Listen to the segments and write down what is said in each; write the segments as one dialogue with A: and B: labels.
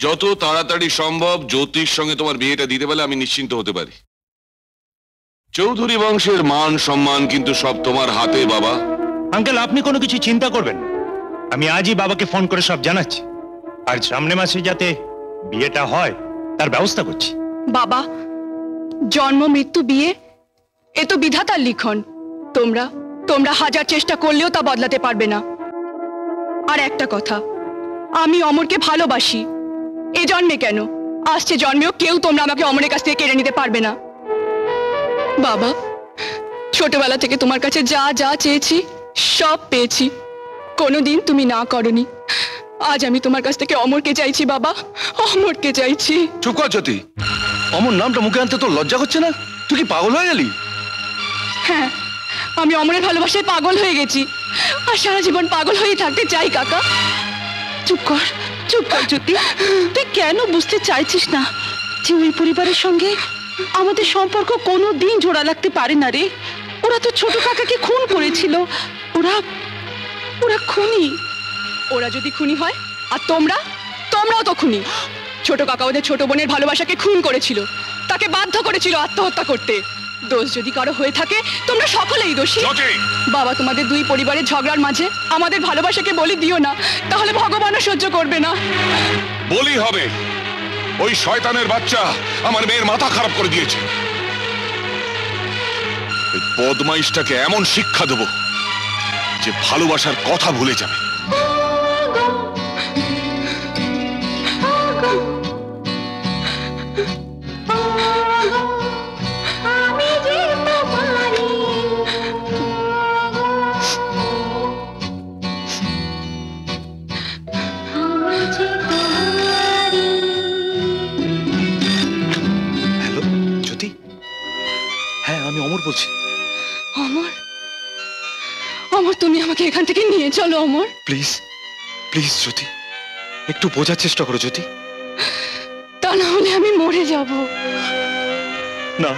A: যত তাড়াতাড়ি সম্ভব জ্যোতির সঙ্গে তোমার বিয়েটা দিতে পারলে আমি নিশ্চিন্ত হতে পারি। চৌধুরী বংশের মান সম্মান কিন্তু সব তোমার হাতে বাবা।
B: আঙ্কেল, আপনি কোনো কিছু চিন্তা করবেন না, আমি আজই বাবাকে ফোন করে সব জানাচ্ছি, আর সামনে মাসে যাতে বিয়েটা হয় তার ব্যবস্থা করছি।
C: বাবা, জন্ম মৃত্যু বিয়ে এ তো বিধাতার লিখন। তোমরা তোমরা হাজার চেষ্টা করলেও তা বদলাতে পারবে না। আর একটা কথা, আমি অমরকে ভালোবাসি, এ জন্মে কেন আসছে জন্মেও কেউ তোমরা আমাকে অমরের কাছ থেকে কেড়ে নিতে পারবে না। বাবা, ছোটবেলা থেকে তোমার কাছে যা যা চেয়েছি সব পেয়েছি, কোনোদিন তুমি না করনি। আজ আমি তোমার কাছ থেকে অমরকে চাইছি বাবা, অমরকে চাইছি।
D: চুপ কর জ্যোতি, অমর নামটা মুখে আনতে তোর লজ্জা হচ্ছে না? তুই কি পাগল হয়ে গেলি?
C: হ্যাঁ, আমি অমরের ভালোবাসায় পাগল হয়ে গেছি, আর সারা জীবন পাগল হয়ে থাকতে চাই কাকা।
E: চুপ কর, চুপ কর জ্যোতি, তুই কেন বুঝতে চাইছিস না যে ওই পরিবারের সঙ্গে আমাদের সম্পর্ক কোনো দিন জোড়া লাগতে পারে না রে। ওরা তো ছোট কাকাকে খুন করেছিল, ওরা ওরা খুনি।
C: ওরা যদি খুনি হয়, আর তোমরাও তো খুনি। ছোট কাকা ওদের ছোট বোনের ভালোবাসাকে খুন করেছিল, তাকে বাধ্য করেছিল আত্মহত্যা করতে। দোষ যদি কারো হয়ে থাকে তোমরা সকলেই দোষী। বাবা, তোমাদের দুই পরিবারের ঝগড়ার মাঝে আমাদের ভালোবাসাকে বলি দিও না, তাহলে ভগবানও সহ্য করবে না।
A: বলি হবে? ওই শয়তানের বাচ্চা আমার মেয়ের মাথা খারাপ করে দিয়েছে। ওই বদমাইশটাকে এমন শিক্ষা দেব যে ভালোবাসার কথা ভুলে যাবে।
D: হ্যালো জ্যোতি, হ্যাঁ আমি অমর বলছি।
C: অমর, অমর তুমি আমাকে এখান থেকে নিয়ে চলো অমর।
D: প্লিজ প্লিজ জ্যোতি, একটু বোঝার চেষ্টা করো জ্যোতি।
C: তা না হলে আমি মরে যাব।
D: না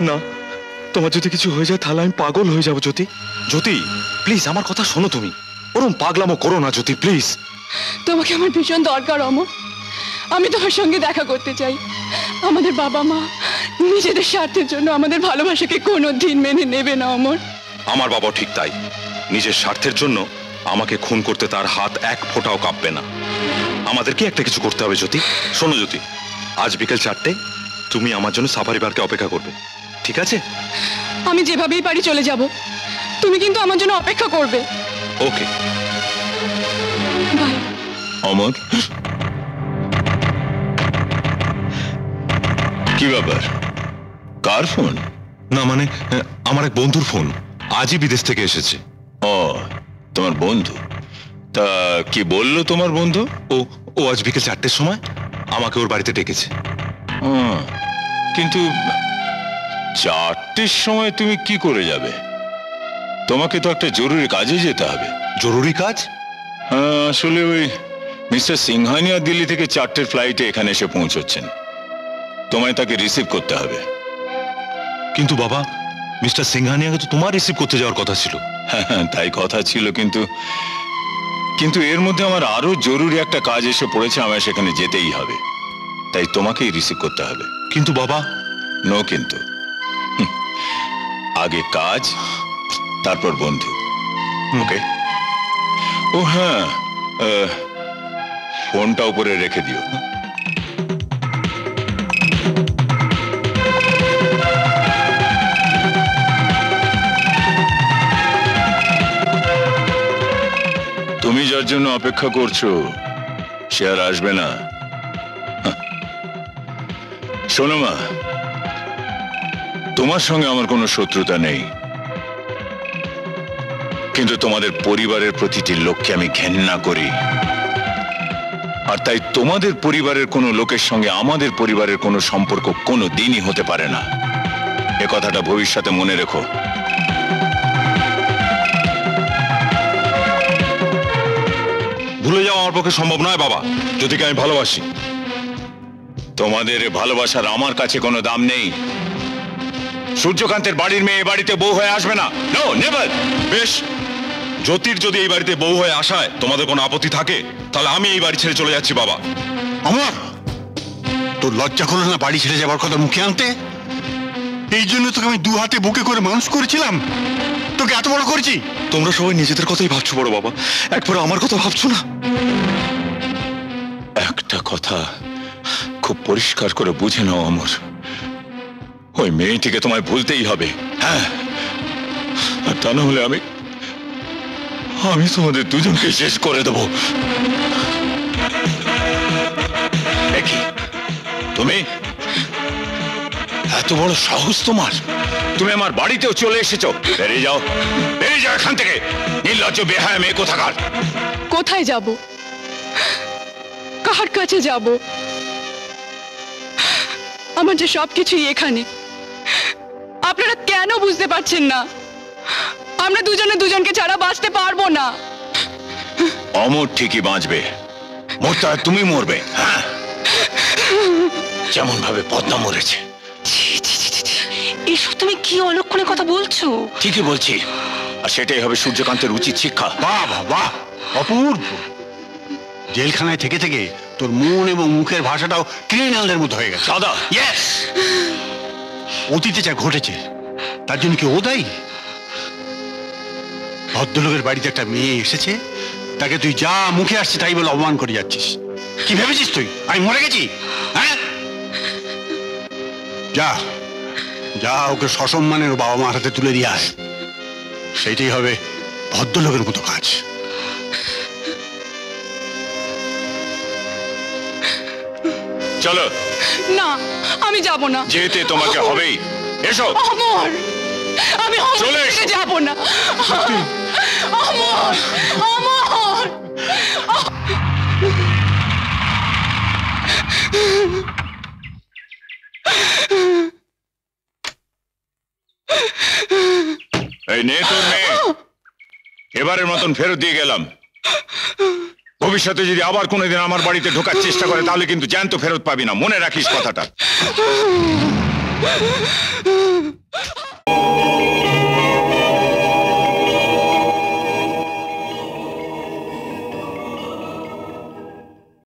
D: না, তোমার যদি কিছু হয়ে যায় তাহলে আমি পাগল হয়ে যাবো জ্যোতি। জ্যোতি প্লিজ আমার কথা শোনো, তুমি ওরম পাগলামো করো না জ্যোতি প্লিজ।
C: তোমাকে আমার ভীষণ দরকার অমর, আমি তোমার সঙ্গে দেখা করতে চাই। আমাদের বাবা মা নিজেদের স্বার্থের জন্য আমাদের ভালোবাসাকে কোনোদিন মেনে নেবে না অমর।
F: আমার বাবা ঠিক তাই, নিজের স্বার্থের জন্য আমাকে খুন করতে তার হাত এক ফোঁটাও কাঁপবে না। আমাদেরকে একটা কিছু করতে হবে জ্যোতি। শোনো জ্যোতি, আজ বিকেল 4টেয় তুমি আমার জন্য সাফারি পার্কে অপেক্ষা করবে, ঠিক আছে?
C: আমি যেভাবেই পারি চলে যাব, তুমি কিন্তু আমার জন্য অপেক্ষা করবে।
F: Okay
C: bye.
F: অমর, কি ব্যাপার, কার ফোন?
G: না মানে আমার এক বন্ধুর ফোন, আজই বিদেশ থেকে এসেছে।
F: ও, তোমার বন্ধু? তা কি বললো তোমার বন্ধু?
G: ও ও আজ বিকেল 4টের সময় আমাকে ওর বাড়িতে ডেকেছে।
F: কিন্তু 4টের সময় তুমি কি করে যাবে? তোমাকে তো একটা জরুরি কাজে যেতে হবে।
G: জরুরি কাজ?
F: হ্যাঁ, আসলে ওই মিস্টার সিংহানিয়া দিল্লি থেকে 4টের ফ্লাইটে এখানে এসে পৌঁছচ্ছেন, তোমায় তাকে রিসিভ করতে হবে।
G: কিন্তু বাবা, মিস্টার সিংহানিয়াকে তো তোমার রিসিভ করতে যাওয়ার কথা ছিল।
F: হ্যাঁ তাই কথা ছিল, কিন্তু এর মধ্যে আমার আরো জরুরি একটা কাজ এসে পড়েছে, আমায় সেখানে যেতেই হবে, তাই তোমাকেই রিসিভ করতে হবে।
G: কিন্তু বাবা।
F: নো কিন্তু, আগে কাজ তারপর বন্ধু। ওকে? ও হ্যাঁ, ফোনটা উপরে রেখে দিও। তুমি যার জন্য অপেক্ষা করছো সে আর আসবে না। শোনো মা, তোমার সঙ্গে আমার কোনো শত্রুতা নেই, কিন্তু তোমাদের পরিবারের প্রতিটি লোককে আমি ঘেন্না করি, আর তাই তোমাদের পরিবারের কোনো লোকের সঙ্গে আমাদের পরিবারের কোনো সম্পর্ক কোনো দিনই হতে পারে না। এ কথাটা ভবিষ্যতে মনে রেখো।
G: ভুলে যাওয়া আমার পক্ষে সম্ভব নয় বাবা, জ্যোতিকে আমি ভালোবাসি।
F: তোমাদের ভালোবাসার আমার কাছে কোনো দাম নেই। সূর্যকান্তের বাড়ির মেয়ে এ বাড়িতে বউ হয়ে আসবে না। No, never.
G: বেশ, জ্যোতির যদি এই বাড়িতে বউ হয়ে আসায় তোমাদের কোনো আপত্তি থাকে তাহলে আমি এই বাড়ি ছেড়ে চলে যাচ্ছি বাবা।
H: অমর, তোর লজ্জা করলো না বাড়ি ছেড়ে যাবার কথা মুখে আনতে? এই জন্য তোকে আমি দু হাতে বুকে করে মানুষ করেছিলাম, তোকে এত বড় করেছি।
F: তোমরা সবাই নিজেদের কথাই ভাবছো বড় বাবা, একবার আমার কথা ভাবছো না?
G: একটা কথা খুব পরিষ্কার করে বুঝে নাও অমর, ওই মেয়েটিকে তোমায় ভুলতেই হবে। হ্যাঁ, আর তা না হলে আমি তোমাদের দুজনকে শেষ করে দেবো। দেখি, তুমি এত বড় সাহস তোমার, তুমি আমার বাড়িতেও চলে এসেছো। বেরিয়ে যাও, বেরিয়ে যাও এখান থেকে, নির্লজ্জ বেহায়া মেয়ে কোথাকার।
C: কোথায় যাব? কার কাছে যাব? আমার যে সবকিছুই এখানে। আপনারা কেন বুঝতে পারছেন না? আমরা দুজনে দুজনকে ছাড়া বাঁচতে পারবো না।
G: অমর ঠিকই বাঁচবে, মরতে হয় তুমি মরবে। হ্যাঁ, যেমন ভাবে পদ্মা মরেছে।
E: এসব তুমি কি অলক্ষণে কথা বলছো?
G: ঠিকই বলছি, আর সেটাই হবে সূর্যকান্তের উচিত শিক্ষা।
H: বাহ বাহ বাহ, অপূর্ব। জেলখানায় থেকে থেকে তোর মন এবং মুখের ভাষাটাও ক্রিমিনালদের মতো হয়ে গেছে।
G: দাদা,
H: ইয়েস, অতীতে যা ঘটেছে তার জন্য কি ও দায়ী? ভদ্রলোকের বাড়িতে একটা মেয়ে এসেছে, তাকে তুই যা মুখে আসছে তাই বলে অপমান করে যাচ্ছিস। কি ভেবেছিস তুই আমি মরে গেছি? হ্যাঁ, যা যা, ওকে সসম্মানের ও বাবা মার হাতে তুলে দিয়ে আয়, সেইটাই হবে ভদ্রলোকের মতো কাজ।
G: চলো।
C: না, আমি যাব না।
G: যেতে তোমাকে হবেই। এসো।
C: অমর, আমি
G: চলে এসো।
C: যাব না। অমর, অমর।
G: এই নে তোর মেয়ে, এবারের মতন ফেরত দিয়ে গেলাম। ভবিষ্যতে যদি আবার কোনোদিন আমার বাড়িতে ঢোকার চেষ্টা করে তাহলে কিন্তু জ্যান্ত ফেরত পাবি না, মনে রাখিস কথাটা।